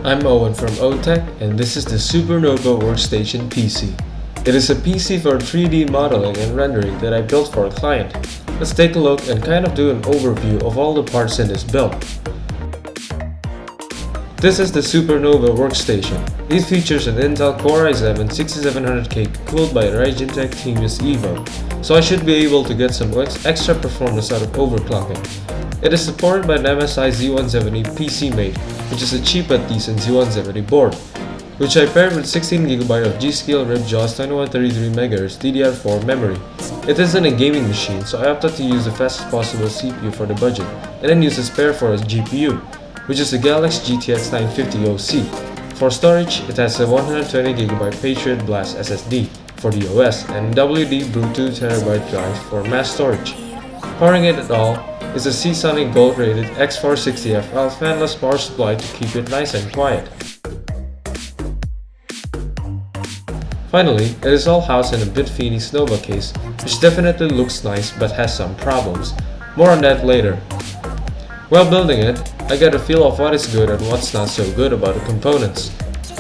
I'm Owen from OTech, and this is the Supernova Workstation PC. It is a PC for 3D modeling and rendering that I built for a client. Let's take a look and kind of do an overview of all the parts in this build. This is the Supernova Workstation. It features an Intel Core i7-6700K cooled by Raijintek Themis EVO, so I should be able to get some extra performance out of overclocking. It is supported by an MSI Z170A PC Mate, which is a cheap but decent Z170 board, which I paired with 16GB of G.Skill Ripjaws 2133MHz DDR4 memory. It isn't a gaming machine, so I opted to use the fastest possible CPU for the budget, and then use a spare for a GPU, which is a Galax GTX 950OC. For storage, it has a 120GB Patriot Blast SSD for the OS and WD Bluetooth 2TB drive for mass storage. Powering it all is a Seasonic gold-rated X460FL fanless power supply to keep it nice and quiet. Finally, it is all housed in a Bitfenix Nova case, which definitely looks nice but has some problems. More on that later. While building it, I got a feel of what is good and what's not so good about the components.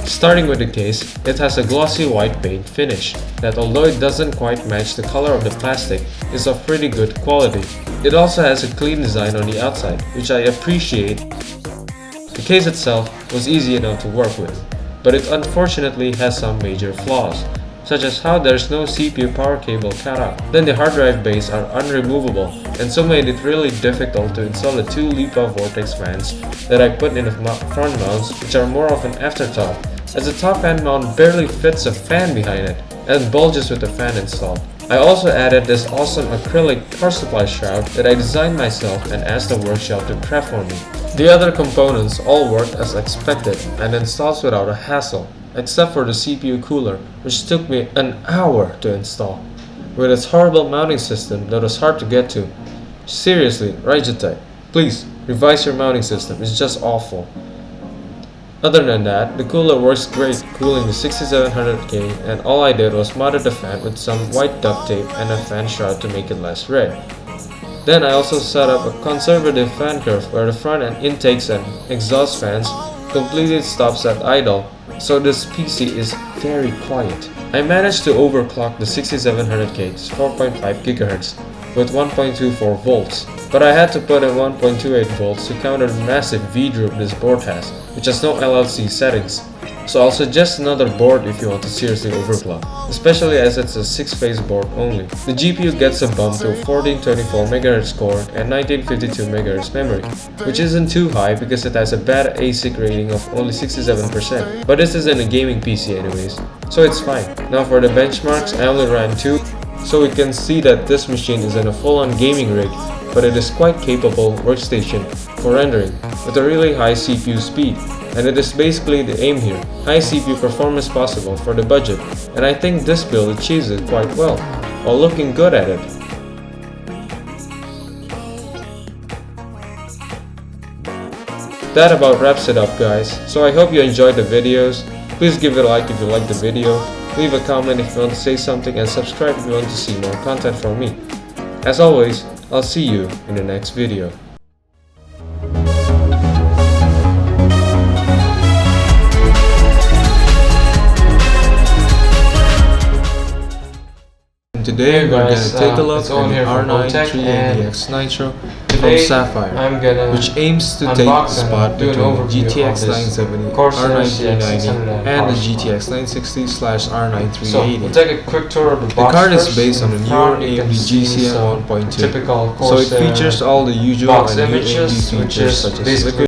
Starting with the case, it has a glossy white paint finish that, although it doesn't quite match the color of the plastic, is of pretty good quality. It also has a clean design on the outside, which I appreciate. The case itself was easy enough to work with, but it unfortunately has some major flaws, such as how there's no CPU power cable cutout. Then the hard drive bays are unremovable, and so made it really difficult to install the two LEPA Vortex fans that I put in the front mounts, which are more of an afterthought, as the top end mount barely fits a fan behind it, and bulges with the fan installed. I also added this awesome acrylic power supply shroud that I designed myself and asked the workshop to craft for me. The other components all worked as expected and installs without a hassle, except for the CPU cooler, which took me an hour to install, with its horrible mounting system that was hard to get to. Seriously, Raijintek, please revise your mounting system, it's just awful. Other than that, the cooler works great, cooling the 6700K, and all I did was modded the fan with some white duct tape and a fan shroud to make it less red. Then I also set up a conservative fan curve where the front and intakes and exhaust fans completely stops at idle, so this PC is very quiet. I managed to overclock the 6700K to 4.5 GHz with 1.24 volts, but I had to put in 1.28 volts to counter the massive V-droop this board has, which has no LLC settings. So I'll suggest another board if you want to seriously overclock, especially as it's a 6-phase board only. The GPU gets a bump to a 1424MHz core and 1952MHz memory, which isn't too high because it has a bad ASIC rating of only 67%, but this isn't a gaming PC anyways, so it's fine. Now for the benchmarks, I only ran 2, so we can see that this machine isn't a full-on gaming rig, but it is quite capable workstation for rendering with a really high CPU speed, and it is basically the aim here, high CPU performance possible for the budget, and I think this build achieves it quite well, while looking good at it. That about wraps it up, guys, so I hope you enjoyed the videos. Please give it a like if you liked the video, leave a comment if you want to say something, and subscribe if you want to see more content from me. As always, I'll see you in the next video. Today we're going to take a look at the R9 380X Nitro from Sapphire, which aims to take the spot between the GTX 970, R9 390, and the GTX 960/R9 380. We'll take a quick tour of the box. The card is based on the newer AMD GCN 1.2, so it features all the usual and new AMD features such as liquid